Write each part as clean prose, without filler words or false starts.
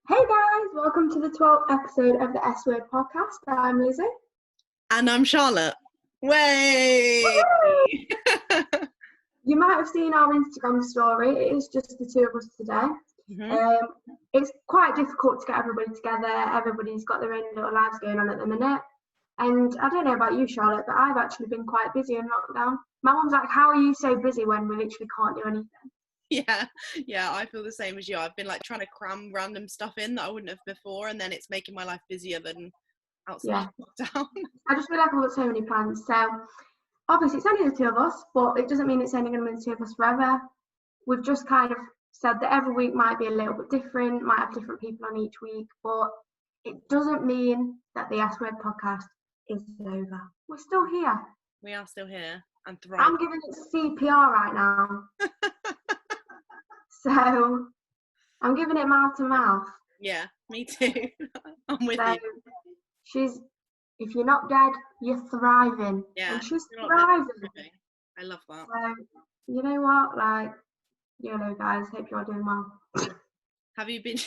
Hey guys, welcome to the 12th episode of the S Word podcast. I'm Lizzie. And I'm Charlotte. Way! You might have seen our Instagram story. It is just the two of us today. Mm-hmm. It's quite difficult to get everybody together. Everybody's got their own little lives going on at the minute. And I don't know about you, Charlotte, but I've actually been quite busy in lockdown. My mum's like, how are you so busy when we literally can't do anything? Yeah, I feel the same as you. I've been like trying to cram random stuff in that I wouldn't have before, and then it's making my life busier than outside lockdown. I just feel like I've got so many plans. So obviously it's only the two of us, but it doesn't mean it's only going to be the two of us forever. We've just kind of said that every week might be a little bit different, might have different people on each week, but it doesn't mean that the S Word podcast is over. We're still here. We are still here and thriving. I'm giving it CPR right now. So I'm giving it mouth to mouth. Yeah, me too. I'm with you. If you're not dead, you're thriving. Yeah, and she's thriving. I love that. So, you know what? Like, YOLO guys, hope you're doing well. Have you been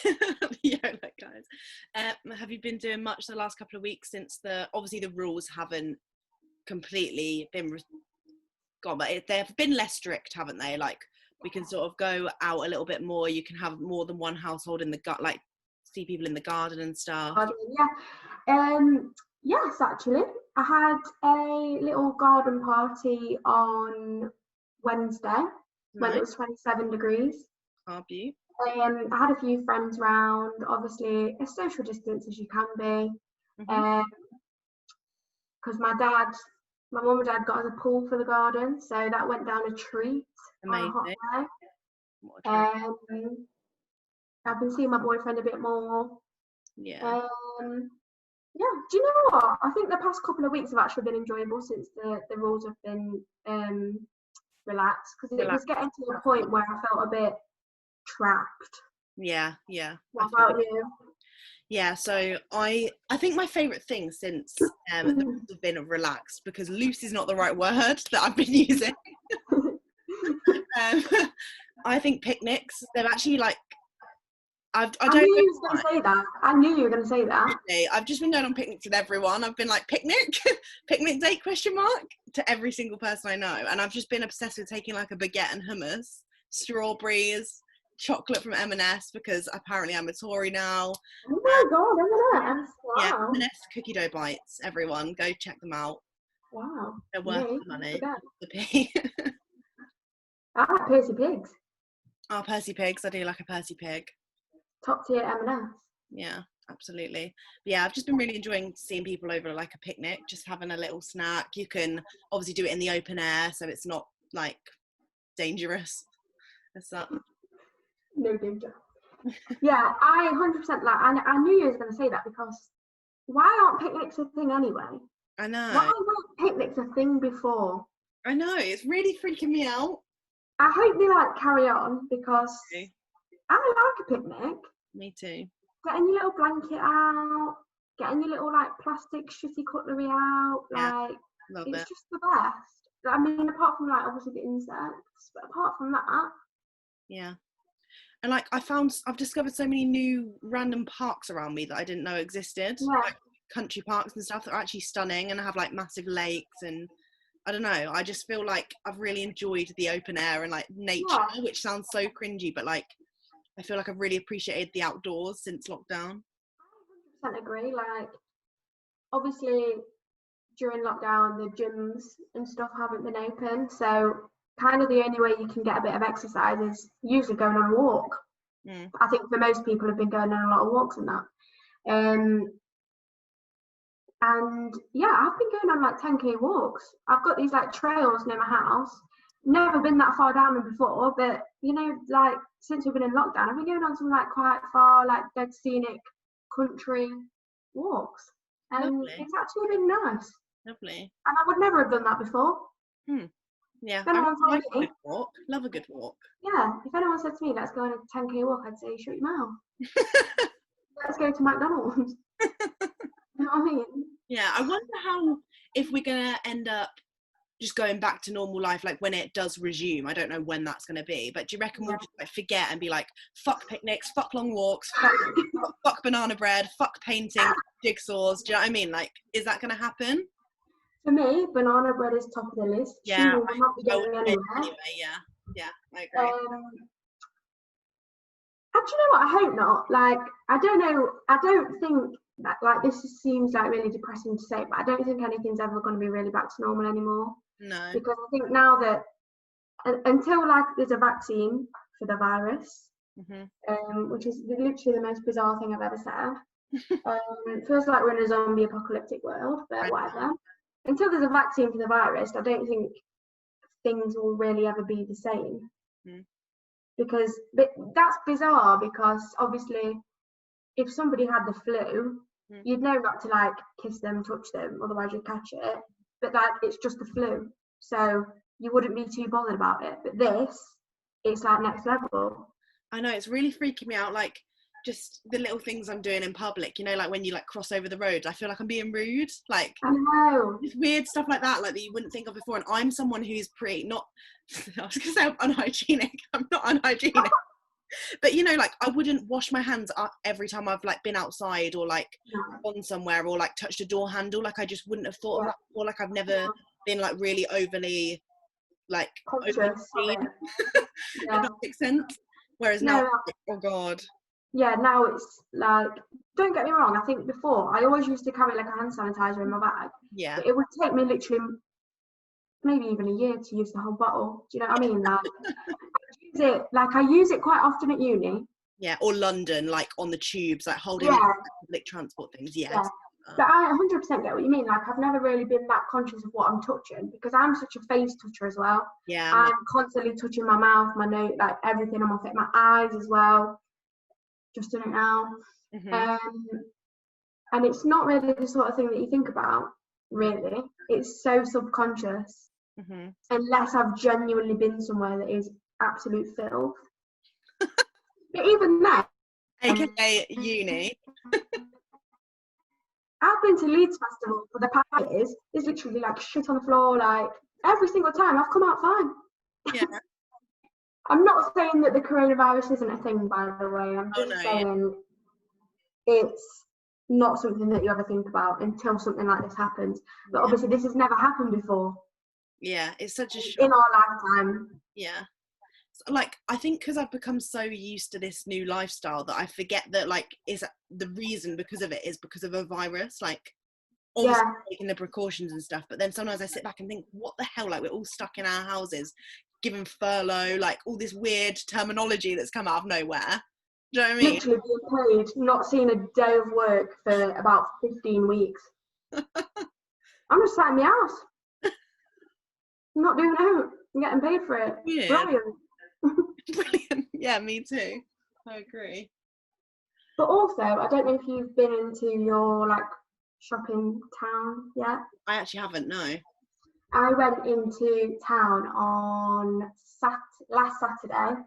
YOLO guys? Have you been doing much the last couple of weeks since obviously the rules haven't completely been gone, but they've been less strict, haven't they? Like, we can sort of go out a little bit more. You can have more than one household in the like see people in the garden and stuff. Yes, actually, I had a little garden party on Wednesday when it was 27 degrees. Are you? I had a few friends round, obviously as social distance as you can be, because my mum and dad got us a pool for the garden, so that went down a treat. Amazing. On a hot day. I've been seeing my boyfriend a bit more. Yeah. Yeah, do you know what? I think the past couple of weeks have actually been enjoyable since the rules have been relaxed, because it was getting to a point where I felt a bit trapped. Yeah. What about you? Yeah, so I think my favourite thing since the rules have been relaxed, because loose is not the right word that I've been using. I think picnics, they've actually like I knew you were going to say that. I knew you were going to say that. I've just been going on picnics with everyone. I've been like, picnic date ? To every single person I know. And I've just been obsessed with taking like a baguette and hummus, strawberries, chocolate from M&S, because apparently I'm a Tory now. Oh my God, M&S. Wow. Yeah, M&S cookie dough bites, everyone. Go check them out. Wow. They're worth the money. I like Percy Pigs. Oh, Percy Pigs. I do like a Percy Pig. Top tier M&S. Yeah, absolutely. But yeah, I've just been really enjoying seeing people over like a picnic, just having a little snack. You can obviously do it in the open air, so it's not like dangerous as such. No danger. Yeah, I 100% like. I knew you was going to say that, because why aren't picnics a thing anyway? I know. Why weren't picnics a thing before? I know, it's really freaking me out. I hope they like carry on, because I like a picnic. Me too. Getting your little blanket out, getting your little like plastic shitty cutlery out, like it's just the best. I mean, apart from like obviously the insects, but apart from that. Yeah. And like I've discovered so many new random parks around me that I didn't know existed. Yeah. Like country parks and stuff that are actually stunning and have like massive lakes, and I don't know, I just feel like I've really enjoyed the open air and like nature, which sounds so cringy, but like I feel like I've really appreciated the outdoors since lockdown. I 100% agree. Like, obviously, during lockdown, the gyms and stuff haven't been open. So, kind of the only way you can get a bit of exercise is usually going on a walk. I think for most people have been going on a lot of walks and that. And yeah, I've been going on like 10k walks. I've got these like trails near my house. Never been that far down them before, but you know, like since we've been in lockdown, I've been going on some like quite far, like dead scenic country walks, and it's actually been nice. Lovely. And I would never have done that before. Yeah, I like a good walk. Love a good walk. Yeah, if anyone said to me, let's go on a 10k walk, I'd say, shut your mouth. Let's go to McDonald's. You know what I mean? Yeah, I wonder how, if we're going to end up just going back to normal life, like when it does resume? I don't know when that's going to be, but do you reckon we'll just like forget and be like, fuck picnics, fuck long walks, fuck banana bread, fuck painting, jigsaws? Do you know what I mean? Like, is that going to happen? For me, banana bread is top of the list. Yeah, She will not be going anywhere. Anyway, yeah, I agree. And do you know what? I hope not. Like, I don't know. I don't think that, like, this seems like really depressing to say, but I don't think anything's ever going to be really back to normal anymore. No. Because I think now that until like there's a vaccine for the virus, which is literally the most bizarre thing I've ever said. It feels like we're in a zombie apocalyptic world, but whatever. Until there's a vaccine for the virus, I don't think things will really ever be the same. Because that's bizarre, because obviously if somebody had the flu, you'd know not to like kiss them, touch them, otherwise you'd catch it. But like, it's just the flu, so you wouldn't be too bothered about it. But this, it's like next level. I know, it's really freaking me out. Like, just the little things I'm doing in public, you know, like when you like cross over the road, I feel like I'm being rude. Like, I know, just weird stuff like that you wouldn't think of before. And I'm someone who's pretty not, I was gonna say I'm unhygienic. I'm not unhygienic. But you know, like, I wouldn't wash my hands up every time I've like been outside or like gone somewhere or like touched a door handle. Like, I just wouldn't have thought of that before. Like, I've never been like really overly like conscious. If that makes sense. Whereas now, oh god. Yeah, now it's like, don't get me wrong, I think before I always used to carry like a hand sanitizer in my bag. Yeah. But it would take me literally maybe even a year to use the whole bottle. Do you know what I mean? Like, I use it quite often at uni. Yeah, or London, like on the tubes, like holding public transport things. Yeah. But I 100% get what you mean. Like, I've never really been that conscious of what I'm touching, because I'm such a face toucher as well. Yeah. I'm constantly touching my mouth, my nose, like everything on my face, my eyes as well. Just doing it now. And it's not really the sort of thing that you think about, really. It's so subconscious. Unless I've genuinely been somewhere that is absolute filth. But even then, AKA uni. I've been to Leeds Festival for the past years. There's literally like shit on the floor, like every single time. I've come out fine. Yeah. I'm not saying that the coronavirus isn't a thing, by the way. I'm just saying it's not something that you ever think about until something like this happens. But obviously this has never happened before. Yeah, it's such a shock. In our lifetime. Yeah. Like, I think because I've become so used to this new lifestyle that I forget that, like, is the reason because of it is because of a virus. Like, obviously taking the precautions and stuff, but then sometimes I sit back and think, what the hell? Like, we're all stuck in our houses, given furlough, like all this weird terminology that's come out of nowhere. Do you know what I mean? Literally being paid, not seeing a day of work for about 15 weeks. I'm just sat in my house. I'm not doing it. I'm getting paid for it. Yeah. Brilliant. Brilliant. Yeah, me too. I agree. But also, I don't know if you've been into your like shopping town yet. I actually haven't, no. I went into town on last Saturday.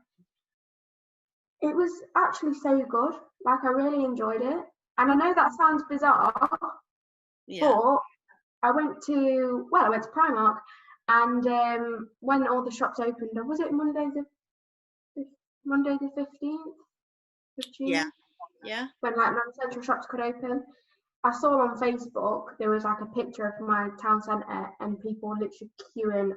It was actually so good. Like, I really enjoyed it. And I know that sounds bizarre, but I went to Primark, and when all the shops opened, was it Monday the 15th of June? Yeah. When like non-essential shops could open. I saw on Facebook there was like a picture of my town centre and people literally queuing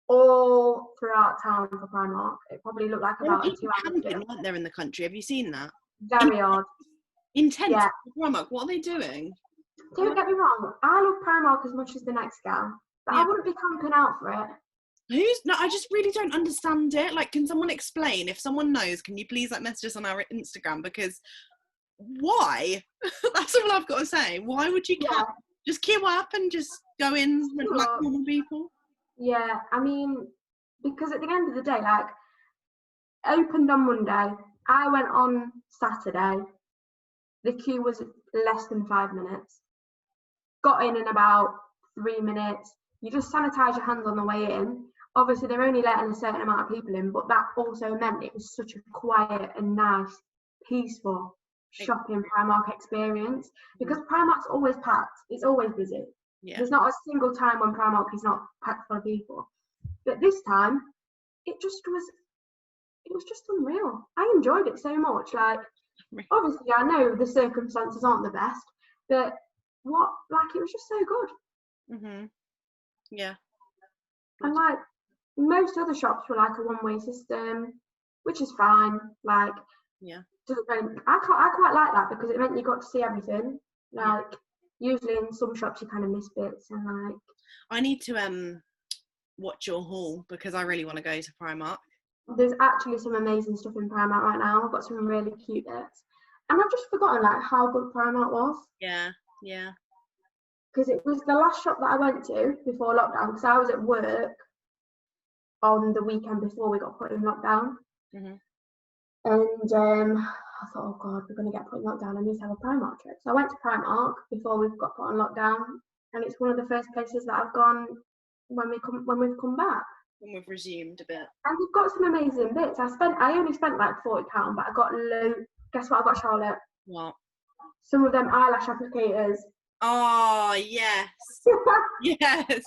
all throughout town for Primark. It probably looked like about a 2 hour queue. Weren't there in the country? Have you seen that? Very odd. Intense. Yeah. Primark, what are they doing? Don't get me wrong, I love Primark as much as the next gal, but I wouldn't be camping out for it. No, I just really don't understand it. Like, can someone explain? If someone knows, can you please like message us on our Instagram? Because why? That's all I've got to say. Why would you camp? Just queue up and just go in like normal people? Yeah, I mean, because at the end of the day, like, opened on Monday, I went on Saturday, the queue was less than 5 minutes. Got in about 3 minutes. You just sanitize your hands on the way in. Obviously, they're only letting a certain amount of people in, but that also meant it was such a quiet and nice, peaceful shopping Primark experience. Because Primark's always packed. It's always busy. Yeah. There's not a single time when Primark is not packed full of people. But this time, it was just unreal. I enjoyed it so much. Like, obviously, I know the circumstances aren't the best, but it was just so good. Mhm. Yeah. And like most other shops were like a one-way system, which is fine. Like, yeah, I quite like that because it meant you got to see everything. Like, usually in some shops you kind of miss bits, and like. I need to watch your haul because I really want to go to Primark. There's actually some amazing stuff in Primark right now. I've got some really cute bits, and I've just forgotten like how good Primark was. Yeah. Because it was the last shop that I went to before lockdown. Because I was at work on the weekend before we got put in lockdown, Mhm. and I thought, oh god, we're gonna get put in lockdown. I need to have a Primark trip. So I went to Primark before we got put on lockdown, and it's one of the first places that I've gone when we've come back. When we've resumed a bit. And we've got some amazing bits. I only spent like £40, but I got guess what I got, Charlotte? What? Some of them eyelash applicators. Oh yes. Yes.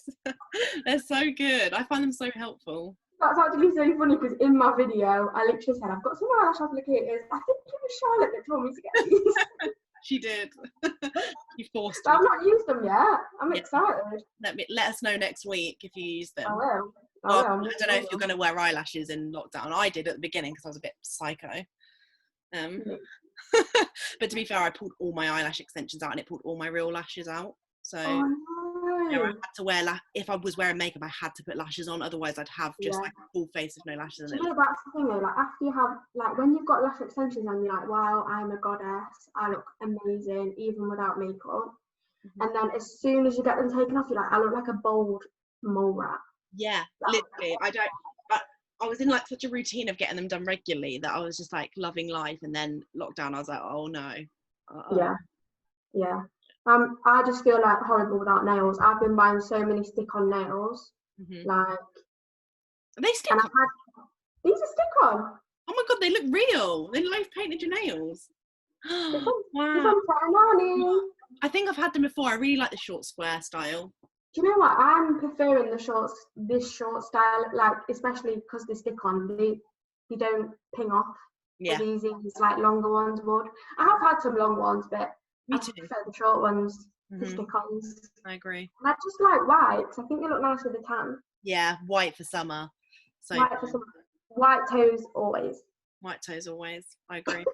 They're so good. I find them so helpful. That's actually so funny because in my video I literally said I've got some eyelash applicators. I think it was Charlotte that told me to get these. She did. You forced But me. I've not used them yet. I'm excited. Let us know next week if you use them. I will. I don't know if you're going to wear eyelashes in lockdown. I did at the beginning because I was a bit psycho. But to be fair, I pulled all my eyelash extensions out and it pulled all my real lashes out. So I had to wear if I was wearing makeup, I had to put lashes on. Otherwise, I'd have just like a full face with no lashes. You know, that's the thing though. Like after you have, like when you've got lash extensions on, you're like, wow, I'm a goddess. I look amazing even without makeup. Mm-hmm. And then as soon as you get them taken off, you're like, I look like a bold mole rat. Yeah, literally. I was in like such a routine of getting them done regularly that I was just like loving life, and then lockdown I was like, oh no. Yeah. I just feel like horrible without nails. I've been buying so many stick-on nails. Mm-hmm. Like, are they stick-on? These are stick-on. Oh my god, they look real. They look like you've painted your nails. Wow. I think I've had them before. I really like the short square style. Do you know what? I'm preferring this short style, like especially because they stick on. They don't ping off as easy as like longer ones would. I have had some long ones, but I prefer the short ones, the stick-ons. I agree. And I just like whites. I think they look nice with the tan. Yeah, white for summer. So white for summer. White toes always. White toes always. I agree.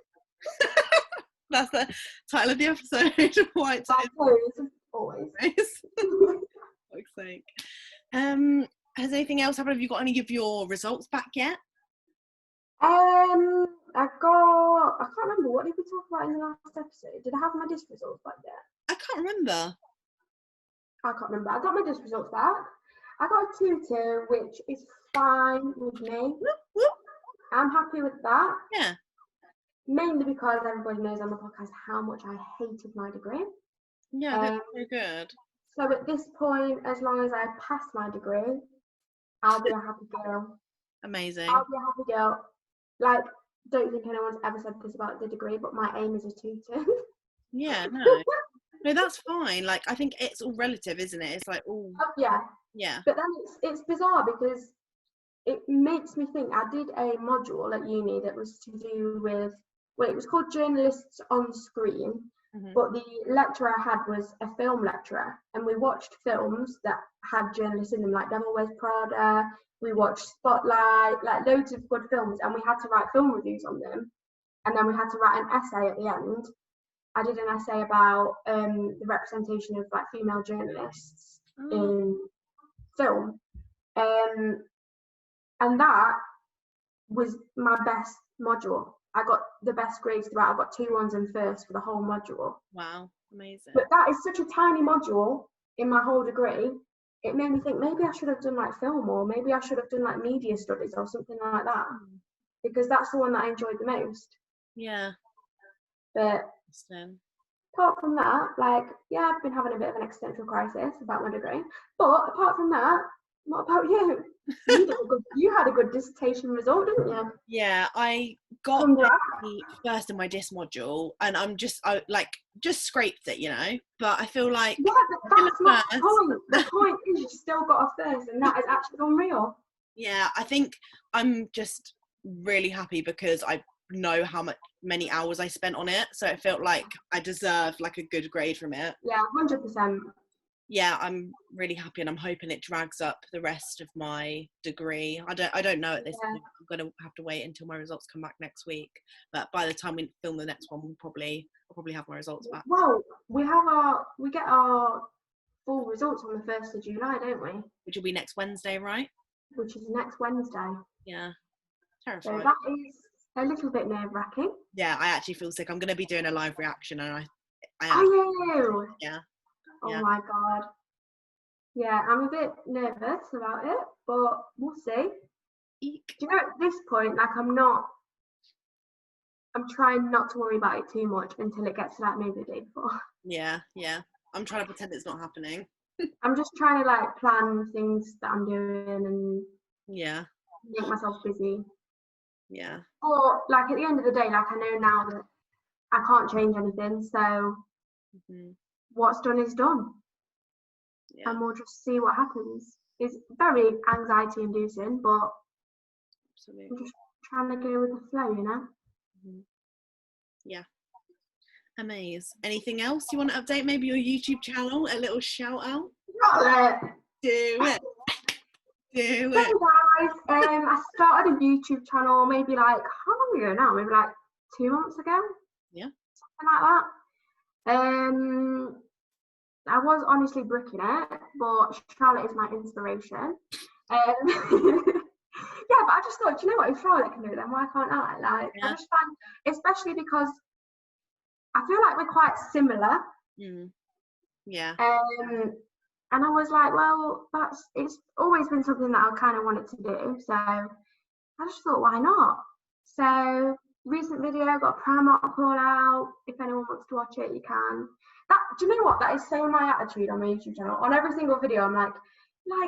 That's the title of the episode. White toes always. Fuck's sake. Has anything else happened? Have you got any of your results back yet? I can't remember, what did we talk about in the last episode? Did I have my disc results back yet? I can't remember. I got my disc results back. I got a 2-2, which is fine with me. I'm happy with that. Yeah. Mainly because everybody knows on the podcast how much I hated my degree. Yeah, that's so good. So at this point, as long as I pass my degree, I'll be a happy girl. Amazing. I'll be a happy girl. Like, don't think anyone's ever said this about the degree, but my aim is a 2-2. Yeah, no, that's fine. Like, I think it's all relative, isn't it? It's like, oh, yeah. But then it's bizarre because it makes me think. I did a module at uni that was to do with, it was called Journalists on Screen, but the lecturer I had was a film lecturer, and we watched films that had journalists in them, like Devil Wears Prada. We watched Spotlight, like loads of good films, and we had to write film reviews on them, and then we had to write an essay at the end. I did an essay about the representation of like female journalists in film, and that was my best module. I got the best grades throughout. I got 2 1s and first for the whole module. Wow, amazing. But that is such a tiny module in my whole degree. It made me think maybe I should have done like film, or maybe I should have done like media studies or something like that, because that's the one that I enjoyed the most. Yeah. But apart from that, like, I've been having a bit of an existential crisis about my degree. But apart from that, What about you? You had a good dissertation result, didn't you? Yeah, I got Congrats. the first in my dis module, and I just scraped it, But I feel like Yeah, but that's not the first. point. The point is you've still got a first, and that is actually unreal. Yeah, I think I'm just really happy because I know how many hours I spent on it, so it felt like I deserved like a good grade from it. Yeah, 100%. Yeah, I'm really happy, and I'm hoping it drags up the rest of my degree. I don't know at this point. I'm gonna have to wait until my results come back next week. But by the time we film the next one, I'll probably have my results back. Well, we get our full results on the 1st of July, don't we? Which will be next Wednesday, right? Which is next Wednesday. Yeah, So terrifying. that is a little bit nerve-wracking. Yeah, I actually feel sick. I'm gonna be doing a live reaction, and Are you? Yeah. Oh Yeah. my god. Yeah, I'm a bit nervous about it, but we'll see. Eek. Do you know, at this point, like I'm trying not to worry about it too much until it gets to that maybe the day before. Yeah. I'm trying to pretend it's not happening. I'm just trying to like plan things that I'm doing and make myself busy. Yeah. Or like at the end of the day, like I know now that I can't change anything, so what's done is done. Yeah. And we'll just see what happens. It's very anxiety inducing, but absolutely. I'm just trying to go with the flow, Yeah. Amazing. Anything else you want to update? Maybe your YouTube channel? A little shout out? Do it. So guys, I started a YouTube channel maybe like, how long ago now? Maybe like 2 months ago? Yeah. Something like that. I was honestly bricking it, but Charlotte is my inspiration. Yeah, but I just thought, you know what, if Charlotte can do it, then why can't I? Like, I just find, especially because I feel like we're quite similar. Yeah. And I was like, well, it's always been something that I kind of wanted to do. So I just thought, why not? So recent video, got a Primark call out. If anyone wants to watch it, you can. Do you know what? That is so my attitude on my YouTube channel. On every single video, I'm like,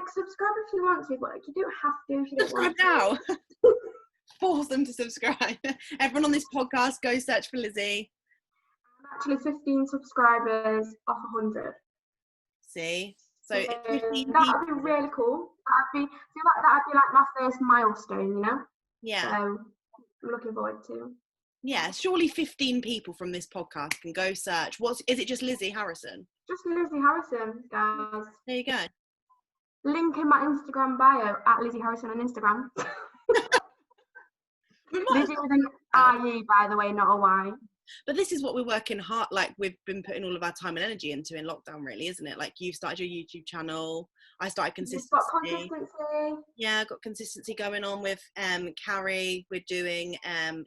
subscribe if you want to, but like, you don't have to if you don't want to. Subscribe now. Force them to subscribe. Everyone on this podcast, go search for Lizzie. I'm actually 15 subscribers off 100. See? So 15 that would be really cool. I feel like that'd be like my first milestone, Yeah. So I'm looking forward to. Yeah, surely 15 people from this podcast can go search. Is it just Lizzie Harrison? Just Lizzie Harrison, guys. There you go. Link in my Instagram bio at Lizzie Harrison on Instagram. Lizzie with an IE, by the way, not a Y. But this is what we're working hard, like we've been putting all of our time and energy into in lockdown, really, isn't it? Like you've started your YouTube channel, I started consistency. You've got consistency. Yeah, got consistency going on with Carrie. We're doing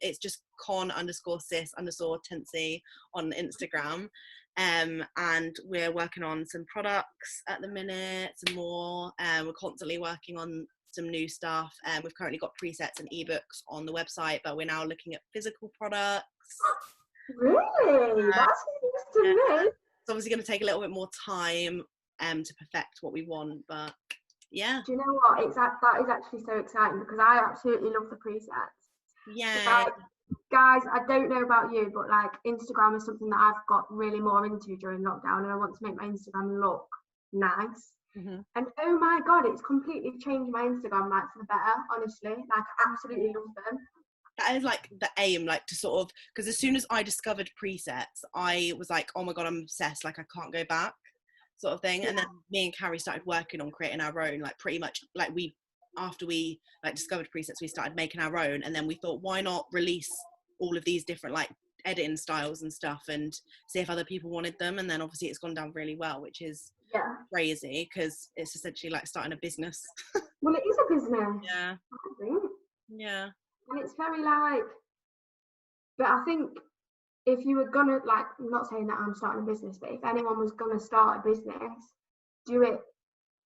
it's just con_sis_tency on Instagram. And we're working on some products at the minute, some more. We're constantly working on some new stuff. We've currently got presets and ebooks on the website, but we're now looking at physical products. Really? That's news to me. It's obviously going to take a little bit more time to perfect what we want, but yeah. Do you know what? That is actually so exciting because I absolutely love the presets. Yeah. Guys, I don't know about you, but like Instagram is something that I've got really more into during lockdown, and I want to make my Instagram look nice. And oh my god, it's completely changed my Instagram like for the better, honestly. Like I absolutely love them. That is like the aim, like to sort of, because as soon as I discovered presets, I was like, oh my god, I'm obsessed, like I can't go back, sort of thing. And then me and Carrie started working on creating our own, like pretty much like after we like discovered presets, we started making our own, and then we thought, why not release all of these different like editing styles and stuff and see if other people wanted them. And then obviously it's gone down really well, which is crazy because it's essentially like starting a business. Well, it is a business. Yeah. I think. Yeah. And it's very like, but I think if you were gonna, like, I'm not saying that I'm starting a business, but if anyone was gonna start a business, do it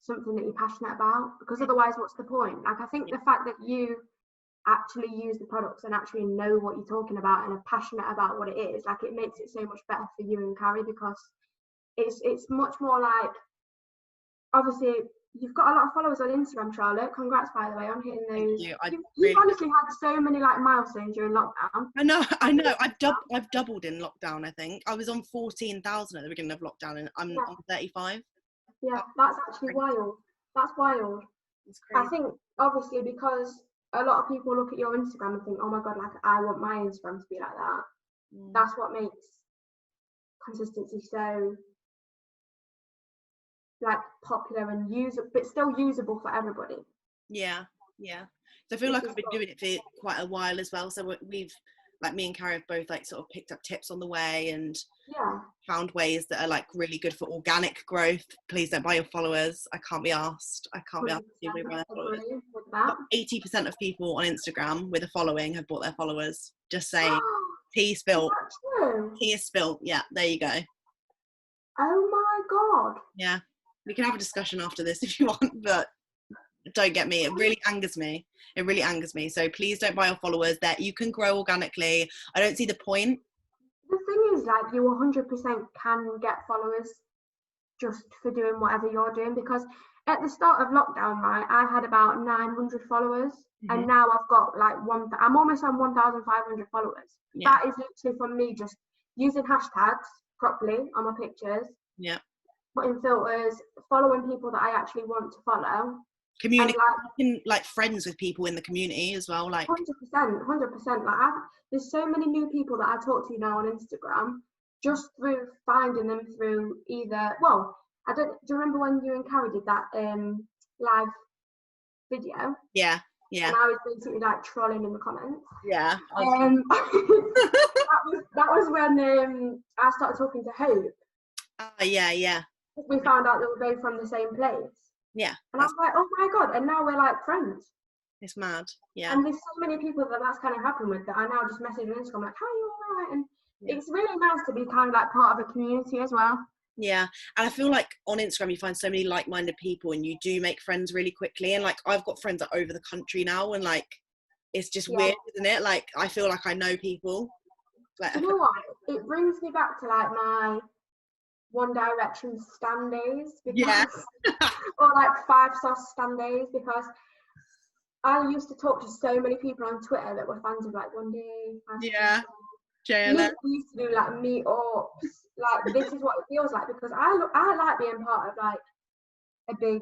something that you're passionate about, because otherwise what's the point? Like I think the fact that you actually use the products and actually know what you're talking about and are passionate about what it is, like it makes it so much better for you and Carrie, because it's much more like, obviously you've got a lot of followers on Instagram, Charlotte. Congrats, by the way, on hitting those. Thank you. You've honestly had so many like milestones during lockdown. I know. I've doubled in lockdown. I think I was on 14,000 at the beginning of lockdown, and I'm on 35. Yeah, that's actually wild. That's wild. It's crazy. I think obviously because a lot of people look at your Instagram and think, oh my god, like I want my Instagram to be like that. That's what makes consistency so like popular and but still usable for everybody. Yeah. So I feel like I've been doing it for quite a while as well. So we've, like, me and Carrie have both like sort of picked up tips on the way and found ways that are like really good for organic growth. Please don't buy your followers. I can't be asked. I can't be asked to buy their followers. 80% of people on Instagram with a following have bought their followers. Just saying, tea spilt. Tea is spilt. Yeah, there you go. Oh my god. Yeah, we can have a discussion after this if you want, but don't get me. It really angers me. It really angers me. So please don't buy your followers. That you can grow organically. I don't see the point. The thing is, like, you 100% can get followers just for doing whatever you're doing, because at the start of lockdown, right, I had about 900 followers, and now I've got like I'm almost on 1,500 followers. That is literally from me just using hashtags properly on my pictures, putting filters, following people that I actually want to follow, communicating like friends with people in the community as well, like 100%. Like there's so many new people that I talk to now on Instagram just through finding them through either, well, do you remember when you and Carrie did that live video? Yeah. And I was basically like trolling in the comments. Yeah. That was when I started talking to Hope. Yeah. We found out that we're both from the same place. Yeah. And I was like, oh my god, and now we're like friends. It's mad. Yeah. And there's so many people that's kind of happened with that I now just message on Instagram like, hi, you alright? And it's really nice to be kind of like part of a community as well. Yeah, and I feel like on Instagram you find so many like-minded people and you do make friends really quickly, and like I've got friends like over the country now, and like it's just weird, isn't it? Like I feel like I know people. Like, you know what? It brings me back to like my One Direction stan days, or like 5 Sauce stan days, because I used to talk to so many people on Twitter that were fans of like One Day. JLS. We used to do like meetups. Like this is what it feels like, because I like being part of like a big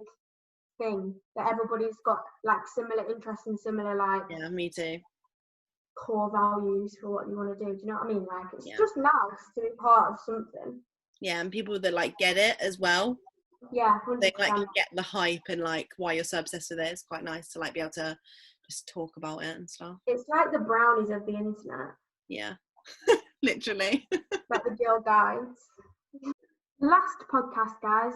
thing that everybody's got like similar interests and similar like me too, core values for what you want to do. Do you know what I mean? Like it's just nice to be part of something. Yeah, and people that like get it as well. Yeah, 100%. They like get the hype and like why you're so obsessed with it. It's quite nice to like be able to just talk about it and stuff. It's like the brownies of the internet. Yeah. Literally. Like the girl guides. Last podcast, guys,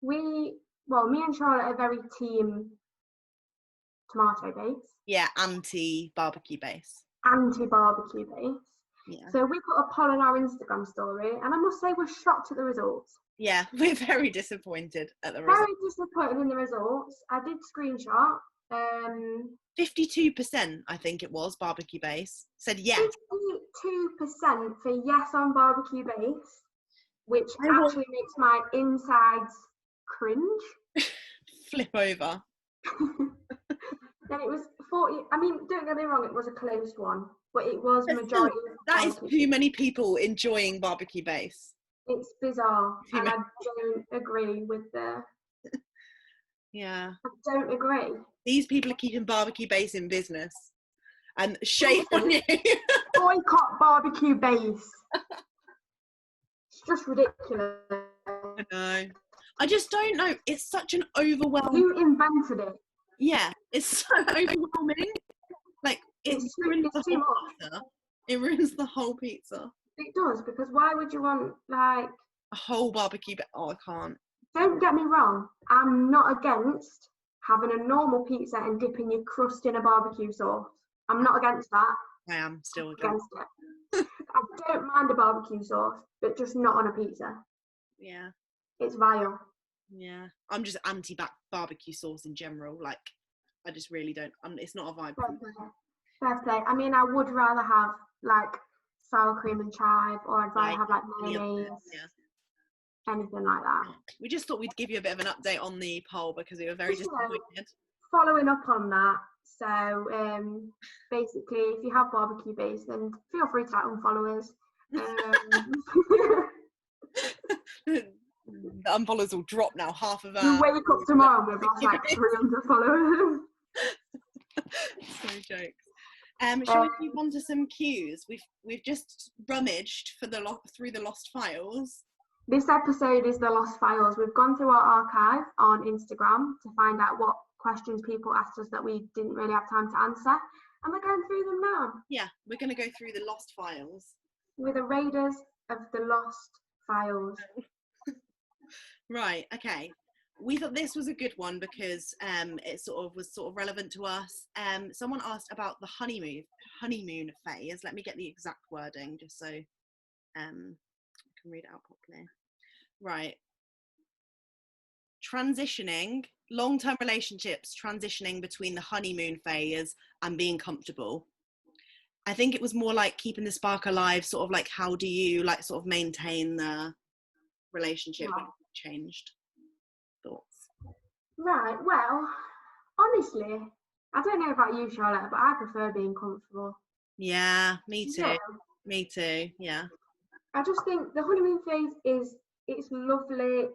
me and Charlotte are very team tomato base. Yeah, anti-barbecue base. Anti-barbecue base. Yeah. So we put a poll on our Instagram story, and I must say we're shocked at the results. Yeah, we're very disappointed at the results. Very disappointed in the results. I did screenshot. 52%, I think it was, barbecue base said yes. 52% for yes on barbecue base, which actually makes my insides cringe. Flip over. Then it was 40. I mean, don't get me wrong, it was a close one, but it was majority. That is too many people enjoying barbecue base. It's bizarre, and I don't agree with the. Yeah. I don't agree. These people are keeping barbecue base in business, and shame on you. Boycott barbecue base. It's just ridiculous. I know. I just don't know. It's such an overwhelming. Who invented it? Yeah, it's so overwhelming. Like it ruins the whole pizza. It ruins the whole pizza. It does, because why would you want like a whole barbecue? Oh, I can't. Don't get me wrong. I'm not against having a normal pizza and dipping your crust in a barbecue sauce. I'm not against that. I am still against it. I don't mind a barbecue sauce, but just not on a pizza. Yeah. It's vile. Yeah. I'm just anti-barbecue sauce in general. Like, I just really don't. It's not a vibe. Fair play. I mean, I would rather have like sour cream and chive, or I'd rather have like mayonnaise. Yeah. anything like that. We just thought we'd give you a bit of an update on the poll because we were very disappointed. Following up on that, so basically, if you have barbecue base, then feel free to like unfollow us. The unfollows will drop now. Half of our. You wake up tomorrow with like 300 followers. So jokes. Shall we move on to some cues? We've just rummaged for through the lost files. This episode is the lost files. We've gone through our archive on Instagram to find out what questions people asked us that we didn't really have time to answer, and we're going through them now. Yeah, we're going to go through the lost files. We're the raiders of the lost files. Right, okay. We thought this was a good one because it was relevant to us. Someone asked about the honeymoon phase. Let me get the exact wording just so I can read it out properly. Right. Long-term relationships transitioning between the honeymoon phase and being comfortable. I think it was more like keeping the spark alive, sort of like how do you like sort of maintain the relationship when it's changed? Thoughts? Right, well, honestly, I don't know about you, Charlotte, but I prefer being comfortable. Yeah, me too. Yeah. Me too, yeah. I just think the honeymoon phase it's lovely.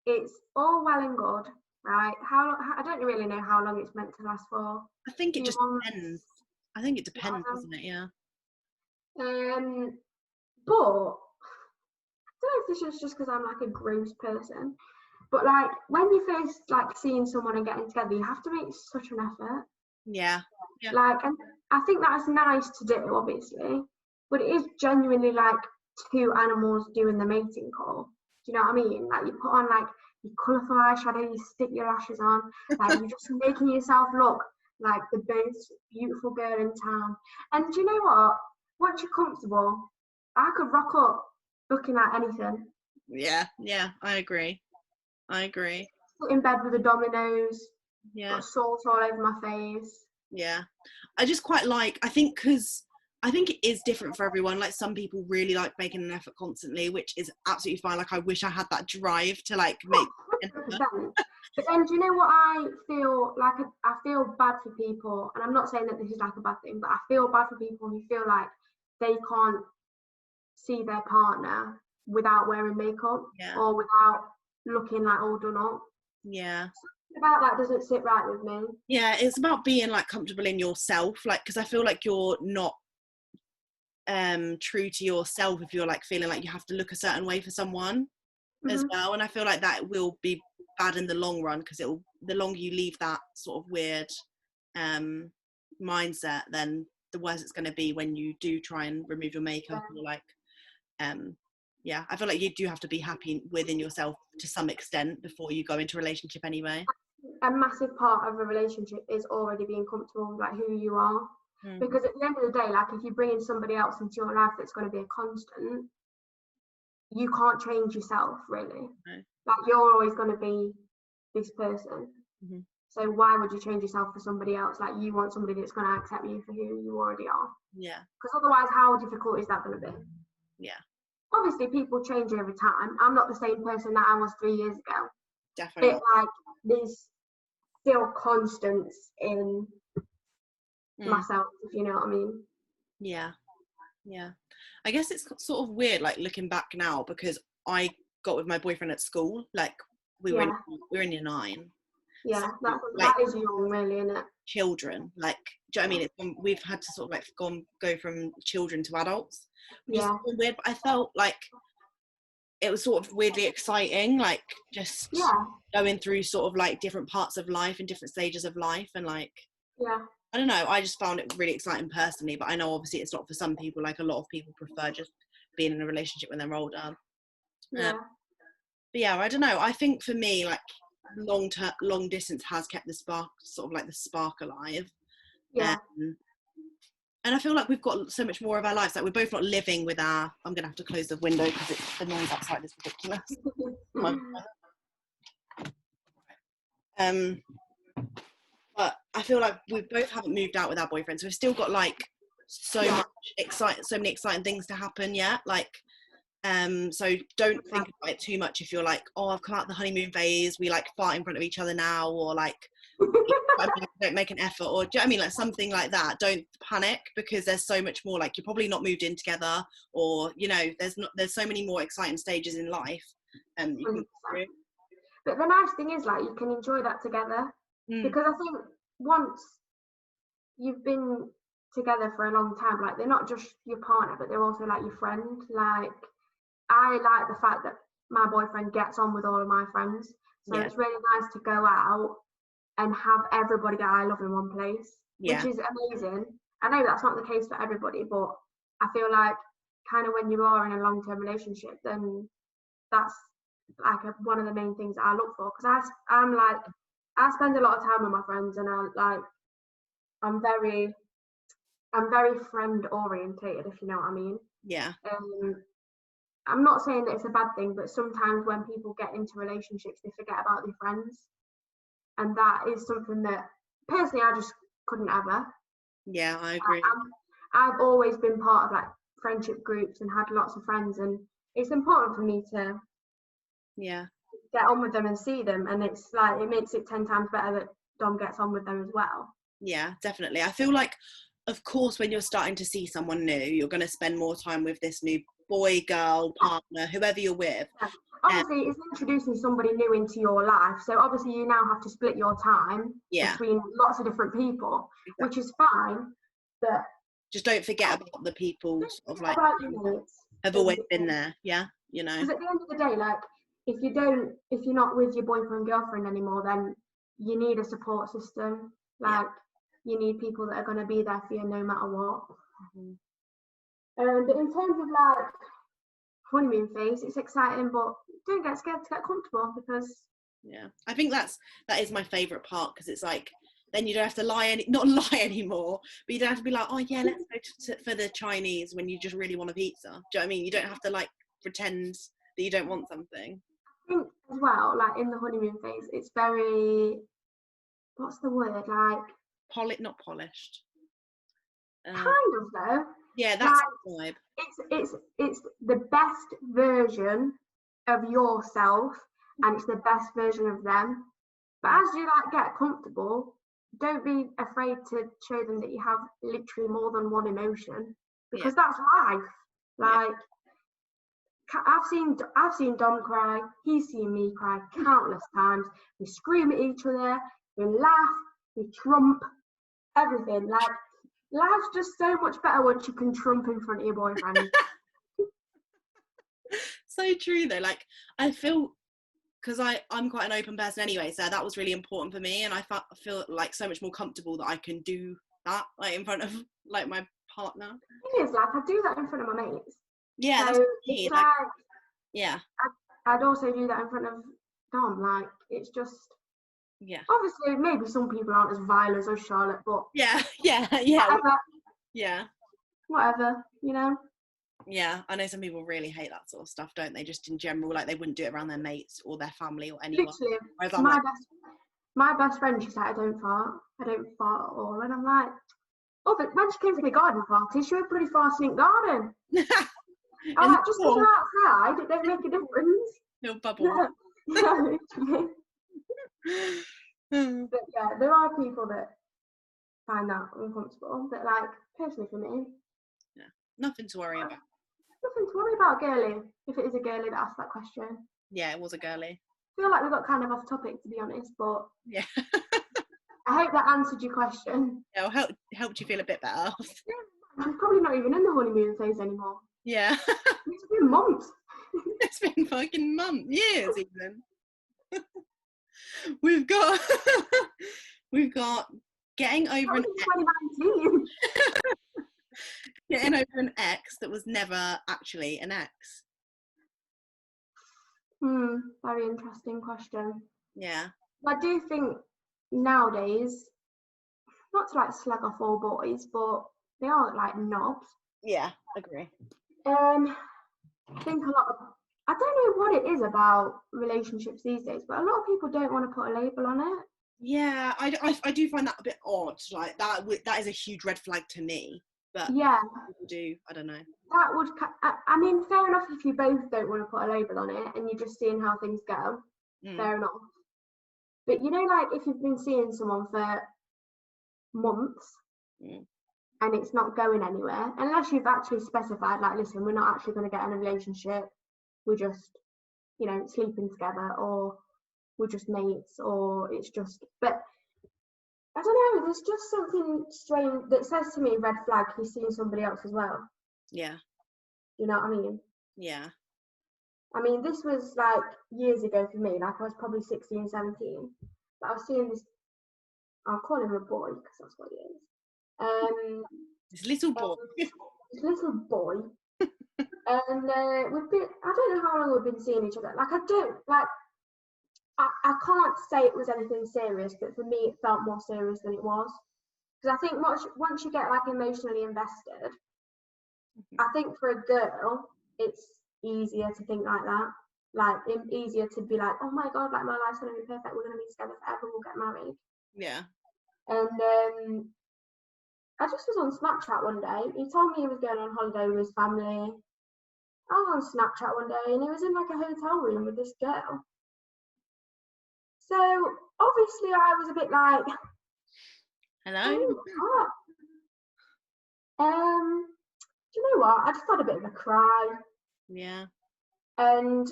It's all well and good, right? I don't really know how long it's meant to last for. I think it just depends. I think it depends, doesn't it? Yeah. But I don't know if this is just because I'm like a gross person, but like when you first like seeing someone and getting together, you have to make such an effort. Yeah. Like, and I think that's nice to do, obviously, but it is genuinely like two animals doing the mating call. Do you know what I mean? Like you put on like your colourful eyeshadow, you stick your lashes on, like you're just making yourself look like the most beautiful girl in town. And do you know what? Once you're comfortable, I could rock up looking at anything. Yeah, I agree. Sit in bed with the dominoes. Yeah. Got salt all over my face. Yeah. I just quite like, I think it is different for everyone. Like some people really like making an effort constantly, which is absolutely fine. Like I wish I had that drive to like make an effort. But then do you know what I feel like? I feel bad for people, and I'm not saying that this is like a bad thing, but I feel bad for people who feel like they can't see their partner without wearing makeup or without looking like all done up. Yeah. Something about that doesn't sit right with me. Yeah, it's about being like comfortable in yourself, like because I feel like you're not true to yourself if you're like feeling like you have to look a certain way for someone as well, and I feel like that will be bad in the long run because the longer you leave that sort of weird mindset, then the worse it's going to be when you do try and remove your makeup or like I feel like you do have to be happy within yourself to some extent before you go into a relationship anyway. A massive part of a relationship is already being comfortable with like who you are. Because at the end of the day, like if you bring in somebody else into your life that's going to be a constant, you can't change yourself really. No. Like you're always going to be this person. So why would you change yourself for somebody else? Like you want somebody that's going to accept you for who you already are. Yeah. Because otherwise, how difficult is that going to be? Yeah. Obviously, people change over time. I'm not the same person that I was 3 years ago. Definitely. But like there's still constants in myself, if you know what I mean. Yeah. I guess it's sort of weird, like looking back now, because I got with my boyfriend at school. Like we were in year 9. Yeah, so, that is young, really, isn't it? Children, like, do you know what I mean? We've had to sort of like go from children to adults. Which is weird, but I felt like it was sort of weirdly exciting, like just going through sort of like different parts of life and different stages of life, and like I don't know, I just found it really exciting personally, but I know obviously it's not for some people. Like a lot of people prefer just being in a relationship when they're older. But yeah, I don't know, I think for me like long distance has kept the spark, sort of like the spark alive. And I feel like we've got so much more of our lives. Like we're both not living with I'm going to have to close the window because the noise outside is ridiculous. But I feel like we both haven't moved out with our boyfriends. So we've still got like so many exciting things to happen yet. Like So don't think about it too much if you're like, oh, I've come out the honeymoon phase, we like fart in front of each other now, or like don't make an effort, or do you know what I mean, like something like that. Don't panic, because there's so much more, like you're probably not moved in together, or you know, there's so many more exciting stages in life you can go through. But the nice thing is, like, you can enjoy that together, because I think once you've been together for a long time, like, they're not just your partner, but they're also like your friend. Like, I like the fact that my boyfriend gets on with all of my friends, so it's really nice to go out and have everybody that I love in one place, which is amazing. I know that's not the case for everybody, but I feel like kind of when you are in a long-term relationship, then that's like one of the main things that I look for, because I'm like, I spend a lot of time with my friends, and I'm very friend orientated, if you know what I mean. I'm not saying that it's a bad thing, but sometimes when people get into relationships, they forget about their friends, and that is something that personally I just couldn't ever. Yeah, I agree. I've always been part of like friendship groups and had lots of friends, and it's important for me to get on with them and see them, and it's like, it makes it 10 times better that Dom gets on with them as well. Yeah, definitely. I feel like, of course, when you're starting to see someone new, you're going to spend more time with this new boy, girl, partner, whoever you're with. Obviously, it's introducing somebody new into your life, so obviously you now have to split your time between lots of different people, which is fine, but just don't forget about the people sort of like have always been there, you know. Because at the end of the day, like, if you're not with your boyfriend, girlfriend anymore, then you need a support system. Like, you need people that are going to be there for you no matter what. But in terms of like honeymoon phase, it's exciting, but don't get scared to get comfortable, because I think that is my favorite part, because it's like, then you don't have to not lie anymore, but you don't have to be like, oh yeah, let's go for the Chinese when you just really want a pizza. Do you know what I mean? You don't have to like pretend that you don't want something. I think as well, like in the honeymoon phase, it's very, what's the word, like not polished, kind of though. Yeah, that's the vibe. It's the best version of yourself, and it's the best version of them. But as you like get comfortable, don't be afraid to show them that you have literally more than one emotion, because that's life. Like, I've seen Dom cry, he's seen me cry countless times. We scream at each other, we laugh, we trump, everything. Like, life's just so much better once you can trump in front of your boyfriend. So true though. Like, I feel, because I'm quite an open person anyway, so that was really important for me, and I feel like so much more comfortable that I can do that, like, in front of like my partner. The thing is, like, I do that in front of my mates. Yeah, so that's me. Like, I'd also do that in front of Dom. Like, it's just, obviously maybe some people aren't as vile as us, Charlotte, but whatever, you know. I know some people really hate that sort of stuff, don't they? Just in general, like, they wouldn't do it around their mates or their family or anyone. Literally, my best friend, she's like, I don't fart at all, and I'm like, oh, but when she came to my garden party, she was pretty farting in garden. I'm like, just because you're outside, it don't make a difference. No bubble. But yeah, there are people that find that uncomfortable, but like, personally for me, nothing to worry about. Nothing to worry about, girly. If it is a girly that asked that question. Yeah, it was a girly. I feel like we got kind of off topic, to be honest, but I hope that answered your question. Yeah, helped you feel a bit better. I'm probably not even in the honeymoon phase anymore. Yeah. It's been months. It's been fucking months, years even. We've got getting over an 2019. Getting over an ex that was never actually an ex. Very interesting question. Yeah. I do think nowadays, not to like slag off all boys, but they are like knobs. Yeah, agree. I think a lot of, I don't know what it is about relationships these days, but a lot of people don't want to put a label on it. Yeah, I do find that a bit odd. Like, that is a huge red flag to me. But yeah, people do, I don't know. that would, I mean, fair enough if you both don't want to put a label on it and you're just seeing how things go, fair enough. But you know, like if you've been seeing someone for months and it's not going anywhere, unless you've actually specified, like, listen, we're not actually going to get in a relationship, we're just, you know, sleeping together, or we're just mates, or it's just, but I don't know, there's just something strange that says to me, red flag, he's seeing somebody else as well. Yeah. You know what I mean? Yeah. I mean, this was like years ago for me, like I was probably 16, 17, but I was seeing this, I'll call him a boy because that's what he is. This little boy. This little boy. And we've been, I don't know how long we've been seeing each other. Like, I don't, like, I can't say it was anything serious, but for me, it felt more serious than it was. Because I think once you get, like, emotionally invested, I think for a girl, it's easier to think like that. Like, easier to be like, oh my God, like, my life's going to be perfect. We're going to be together forever. We'll get married. Yeah. And I just was on Snapchat one day. He told me he was going on holiday with his family. I was on Snapchat one day and he was in like a hotel room with this girl. So obviously I was a bit like, hello? Do you know what? I just had a bit of a cry. Yeah. And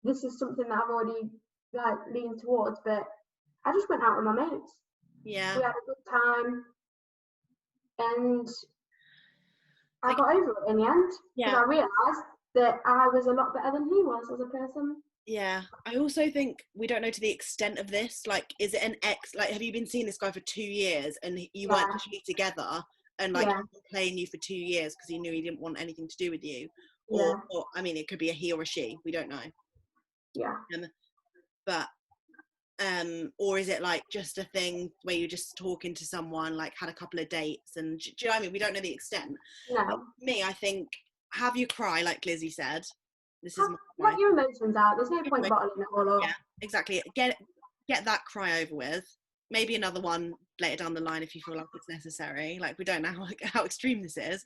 this is something that I've already like leaned towards, but I just went out with my mates. Yeah. We had a good time. And I got over it in the end. Because I realised that I was a lot better than he was as a person. Yeah. I also think we don't know to the extent of this. Like, is it an ex? Like, have you been seeing this guy for 2 years and you weren't actually together? And like playing you for 2 years because he knew he didn't want anything to do with you, or I mean, it could be a he or a she. We don't know. Yeah. But or is it like just a thing where you're just talking to someone, like had a couple of dates, and do you know what I mean? We don't know the extent. No. But me, I think have you cry, like Lizzie said. This is let your emotions out. There's no point bottling it all up. Yeah, exactly. Get that cry over with. Maybe another one later down the line if you feel like it's necessary. Like, we don't know how extreme this is,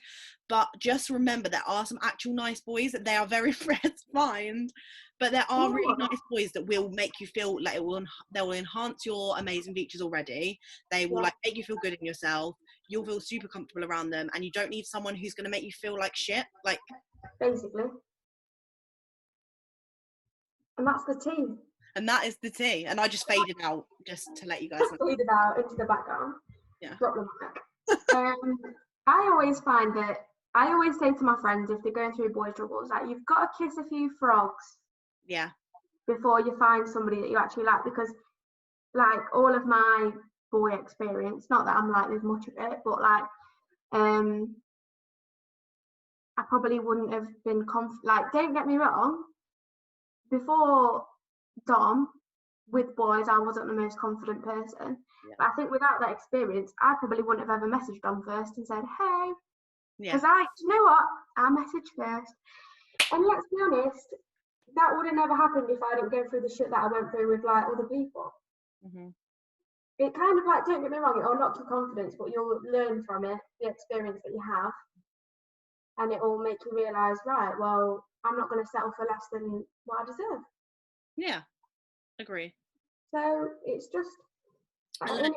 but just remember there are some actual nice boys that they are very rare to find, but there are really nice boys that will make you feel like they will enhance your amazing features already. They will like make you feel good in yourself. You'll feel super comfortable around them, and you don't need someone who's going to make you feel like shit. Like, basically. And that's the tea. And that is the tea. And I just faded out just to let you guys know. Faded out into the background. Yeah. Drop the mic. I always find that, I always say to my friends if they're going through boy troubles, like, you've got to kiss a few frogs. Yeah. Before you find somebody that you actually like, because like all of my boy experience, not that I'm like there's much of it, but like I probably wouldn't have been like, don't get me wrong, before Dom, with boys, I wasn't the most confident person. Yeah. But I think without that experience, I probably wouldn't have ever messaged Dom first and said, hey. Because you know what? I messaged first. And let's be honest, that would have never happened if I didn't go through the shit that I went through with like other people. Mm-hmm. It kind of like, don't get me wrong, it'll knock your confidence, but you'll learn from it, the experience that you have. And it will make you realise, right, well, I'm not going to settle for less than what I deserve. Yeah, agree. So it's just, it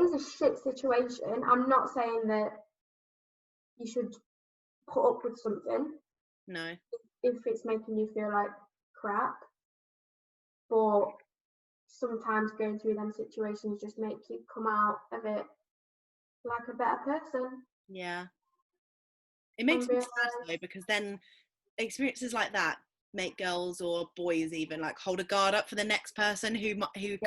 is a shit situation. I'm not saying that you should put up with something. No. If it's making you feel like crap. But sometimes going through them situations just make you come out of it like a better person. Yeah. It makes me sad though, because then experiences like that make girls or boys even like hold a guard up for the next person who could be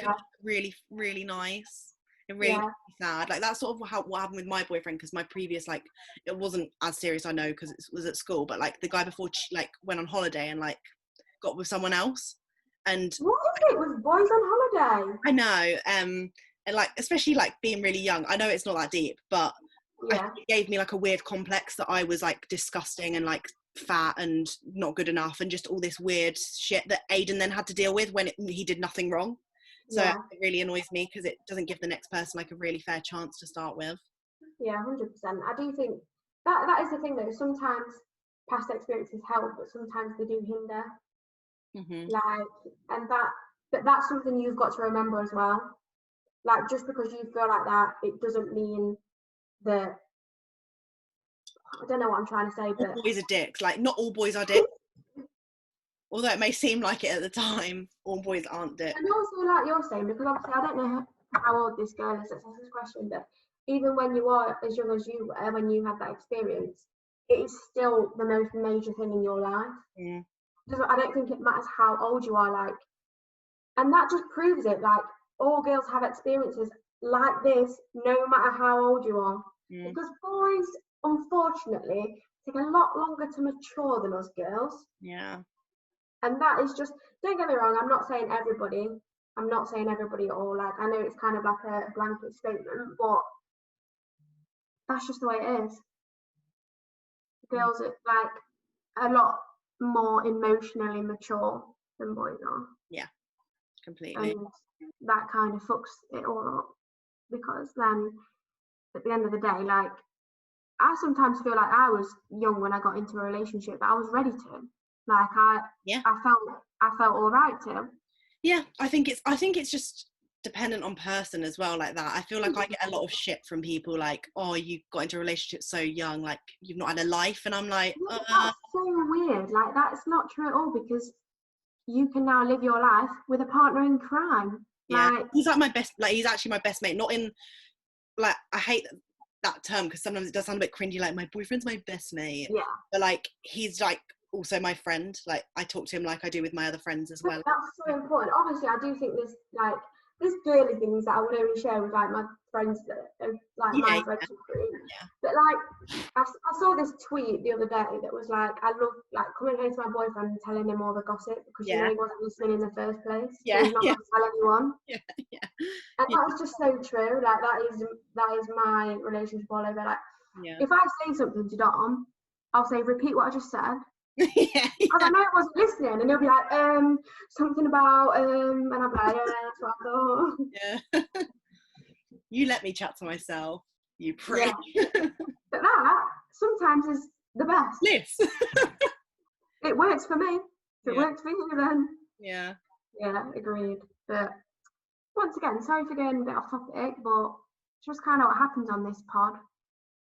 really, really nice. It really makes me sad. Like, that's sort of what happened with my boyfriend, because my previous, like, it wasn't as serious, I know, because it was at school, but like the guy before like went on holiday and like got with someone else. And what is it with boys on holiday? I know, and like, especially like being really young, I know it's not that deep, but I think it gave me like a weird complex that I was like disgusting and like fat and not good enough and just all this weird shit that Aiden then had to deal with when he did nothing wrong. So it really annoys me because it doesn't give the next person like a really fair chance to start with. Yeah, 100%. I do think that is the thing though. Sometimes past experiences help, but sometimes they do hinder. But that's something you've got to remember as well. Like, just because you feel like that, it doesn't mean that, I don't know what I'm trying to say, but all boys are dicks. Like, not all boys are dicks. Although it may seem like it at the time, all boys aren't dicks. And also, like you're saying, because obviously I don't know how old this girl is that's asked this question, but even when you are as young as you were, when you had that experience, it is still the most major thing in your life. I don't think it matters how old you are, like, and that just proves it. Like, all girls have experiences like this, no matter how old you are. Because boys, unfortunately, take a lot longer to mature than us girls. Yeah. And that is just, don't get me wrong, I'm not saying everybody at all. Like, I know it's kind of like a blanket statement, but that's just the way it is. Girls are like a lot more emotionally mature than boys are. Yeah, completely. And that kind of fucks it all up, because then at the end of the day, like, I sometimes feel like I was young when I got into a relationship, but I was ready to. Like, I felt all right to. Yeah, I think it's just dependent on person as well, like that. I feel like I get a lot of shit from people like, oh, you got into a relationship so young, like you've not had a life, and I'm like, that's so weird. Like, that's not true at all, because you can now live your life with a partner in crime. Yeah, like, he's like my best, like he's actually my best mate, not in, like, I hate that term because sometimes it does sound a bit cringy, like my boyfriend's my best mate. Yeah. But like, he's like also my friend. Like, I talk to him like I do with my other friends as well. That's so important. Obviously, I do think there's girly things that I would only share with like my friends that are like my friendship group. Yeah. But like, I saw this tweet the other day that was like, I love like coming home to my boyfriend and telling him all the gossip, because you know he wasn't listening in the first place. Yeah. So he's not going to tell anyone. Yeah. And that's just so true. Like, that is my relationship all over. Like, if I say something to Dom, I'll say, repeat what I just said. Because I know I wasn't listening, and he'll be like, something about, and I'm like, yeah, that's what I thought. Yeah. You let me chat to myself, you prick. Yeah. But that sometimes is the best. Yes. It works for me. If it works for you, then. Yeah. Yeah, agreed. But once again, sorry for going a bit off topic, but it's just kind of what happens on this pod.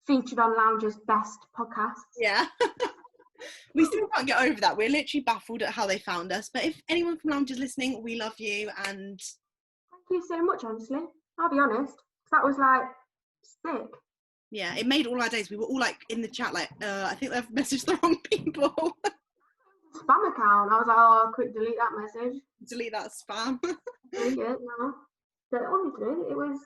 Featured on Lounge's best podcasts. Yeah. We still can't get over that. We're literally baffled at how they found us. But if anyone from Lounge is listening, we love you, and thank you so much, honestly. I'll be honest. That was like sick. Yeah, it made all our days. We were all like in the chat, like, I think they've messaged the wrong people. Spam account. I was like, oh, quick, delete that message. Delete that spam. Delete it, no. But honestly, it was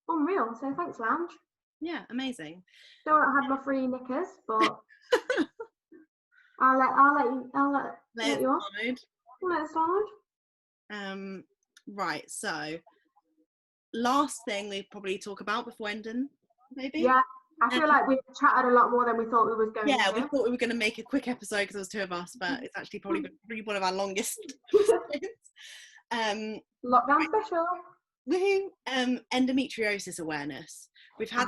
unreal. So thanks, Lounge. Yeah, amazing. Still not had my free knickers, but I'll let you off. Let it slide. Right, so last thing we probably talk about before ending, maybe. Yeah, I feel like we've chatted a lot more than we thought we was going to. Yeah, we thought we were going to make a quick episode because there was two of us, but it's actually probably one of our longest episodes. Lockdown special. Woohoo! Endometriosis awareness. We've had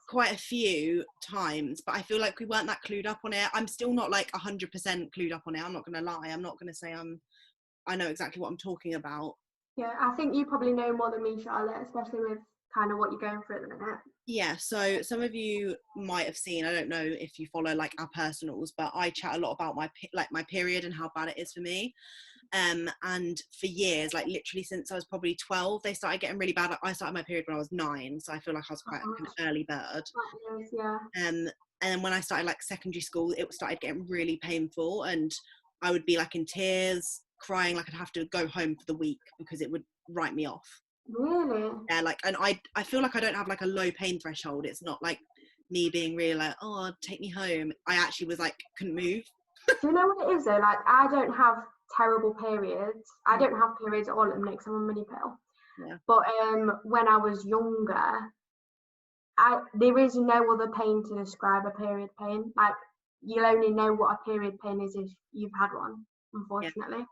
quite a few times, but I feel like we weren't that clued up on it. I'm still not like 100% clued up on it. I'm not going to lie. I'm not going to say I know exactly what I'm talking about. Yeah, I think you probably know more than me, Charlotte, especially with kind of what you're going through at the minute. Yeah, so some of you might have seen, I don't know if you follow like our personals, but I chat a lot about my period and how bad it is for me. And for years, like literally since I was probably 12, they started getting really bad. I started my period when I was 9, so I feel like I was quite an early bird. Yeah. And then when I started like secondary school, it started getting really painful, and I would be like in tears, crying, like I'd have to go home for the week because it would write me off. Really? Yeah, like, and I feel like I don't have like a low pain threshold. It's not like me being really like, oh, take me home. I actually was like, couldn't move. Do you know what it is though? Like, I don't have terrible periods. I don't have periods at all at the minute because I'm on mini pill. Yeah. But when I was younger, there is no other pain to describe a period pain. Like, you'll only know what a period pain is if you've had one, unfortunately. Yeah.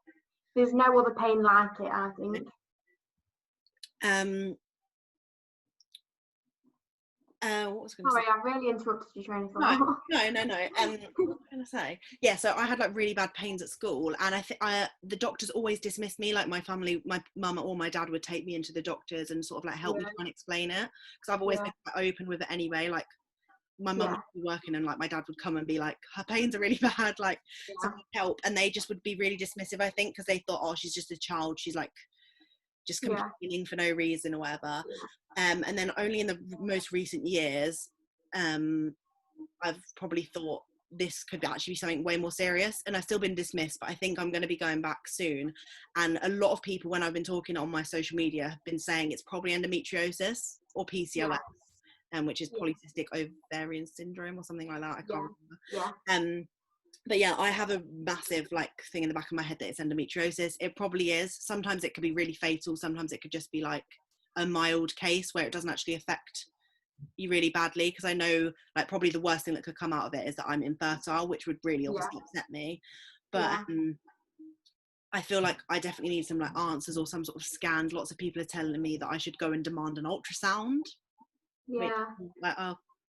There's no other pain like it, I think. What was I going to Sorry, say? I really interrupted your train of No. thought. What was I going to say? Yeah, so I had like really bad pains at school, and I think the doctors always dismissed me. Like my family, my mum or my dad would take me into the doctors and sort of like help me try and explain it, because I've always been quite open with it anyway. Like my mum would be working, and like my dad would come and be like, her pains are really bad, like something help, and they just would be really dismissive, I think, because they thought, oh, she's just a child, she's like just complaining for no reason or whatever. And then only in the most recent years, I've probably thought this could actually be something way more serious, and I've still been dismissed, but I think I'm going to be going back soon. And a lot of people, when I've been talking on my social media, have been saying it's probably endometriosis or PCOS, which is polycystic ovarian syndrome or something like that. I can't remember. But yeah, I have a massive like thing in the back of my head that it's endometriosis. It probably is. Sometimes it could be really fatal. Sometimes it could just be like a mild case where it doesn't actually affect you really badly, because I know like probably the worst thing that could come out of it is that I'm infertile, which would really obviously upset me. But I feel like I definitely need some like answers or some sort of scans. Lots of people are telling me that I should go and demand an ultrasound. Like,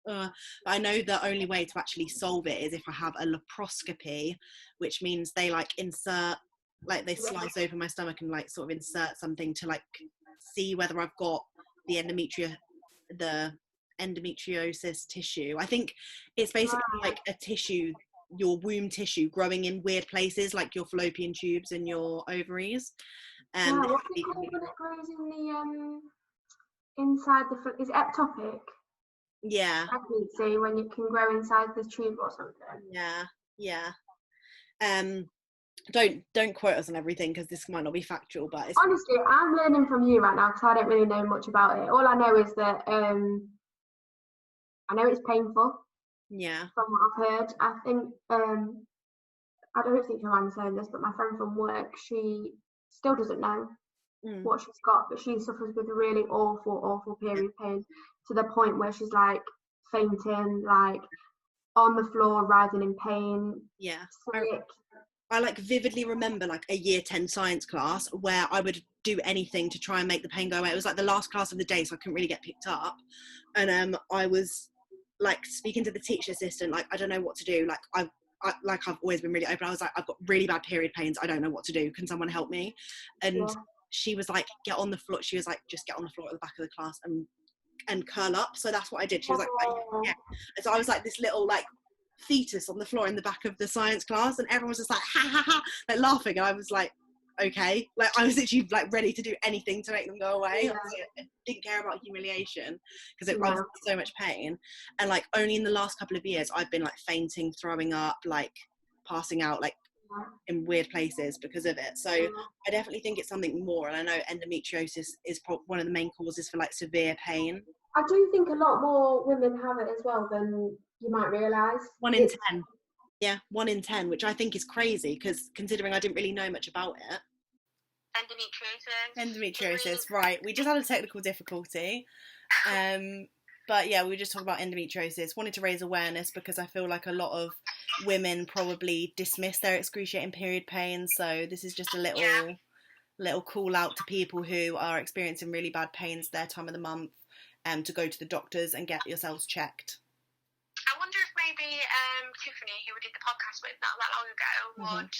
but I know the only way to actually solve it is if I have a laparoscopy, which means they like insert, like they slice open my stomach and like sort of insert something to like see whether I've got the endometriosis tissue. I think it's basically like a tissue, your womb tissue growing in weird places, like your fallopian tubes and your ovaries. What's it called when it grows in the inside the? Is it ectopic? Yeah. Pregnancy, when you can grow inside the tube or something. Yeah. Don't quote us on everything, because this might not be factual, but it's honestly, I'm learning from you right now, because I don't really know much about it. All I know is that I know it's painful. From what I've heard, I think I don't think I'm saying this, but my friend from work, she still doesn't know what she's got, but she suffers with really awful period pain, to the point where she's like fainting, like on the floor, writhing in pain. I like vividly remember like a year 10 science class where I would do anything to try and make the pain go away. It was like the last class of the day, so I couldn't really get picked up, and I was like speaking to the teacher assistant, like I don't know what to do, like I've always been really open. I was like, I've got really bad period pains, I don't know what to do, can someone help me? And she was like, get on the floor. She was like, just get on the floor at the back of the class and curl up. So that's what I did. She was like, yeah. And so I was like this little like fetus on the floor in the back of the science class, and everyone was just like ha ha ha, like laughing, and I was like, okay, like I was literally like ready to do anything to make them go away. I didn't care about humiliation, because I was in so much pain. And like only in the last couple of years I've been like fainting, throwing up, like passing out, like in weird places because of it. So I definitely think it's something more, and I know endometriosis is one of the main causes for like severe pain. I do think a lot more women have it as well than you might realise. 1 in 10. Yeah, 1 in 10, which I think is crazy, because considering I didn't really know much about it. Endometriosis, right. We just had a technical difficulty. But yeah, we were just talking about endometriosis. Wanted to raise awareness, because I feel like a lot of women probably dismiss their excruciating period pain. So this is just a little call out to people who are experiencing really bad pains their time of the month, to go to the doctors and get yourselves checked. I wonder if maybe Tiffany, who we did the podcast with not that long ago, would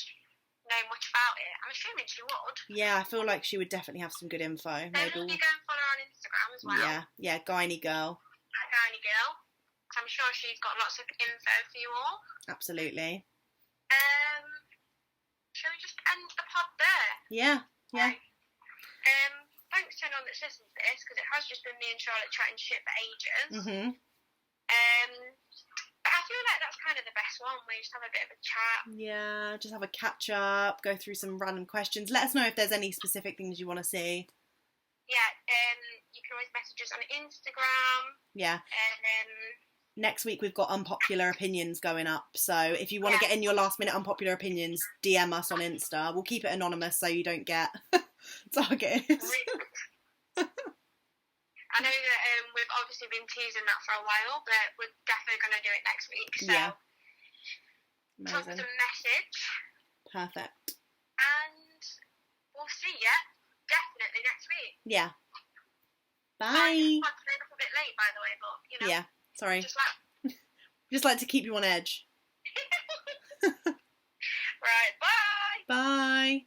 know much about it. I'm assuming she would. Yeah, I feel like she would definitely have some good info. So maybe go and follow her on Instagram as well. Yeah, Gynae Girl. Gynae Girl. I'm sure she's got lots of info for you all. Absolutely. Shall we just end the pod there? Yeah. Thanks to anyone that's listened to this, because it has just been me and Charlotte chatting shit for ages. But I feel like that's kind of the best one. We just have a bit of a chat. Yeah, just have a catch up, go through some random questions. Let us know if there's any specific things you want to see. Yeah, you can always message us on Instagram. Yeah. Next week we've got unpopular opinions going up, so if you want to get in your last minute unpopular opinions, DM us on Insta. We'll keep it anonymous so you don't get targeted. I know that we've obviously been teasing that for a while, but we're definitely going to do it next week. So drop us a message. Perfect. And we'll see you definitely next week. Yeah. Bye. Bye. bit late, by the way, but, you know. Yeah, sorry. Just like to keep you on edge. Right, bye! Bye!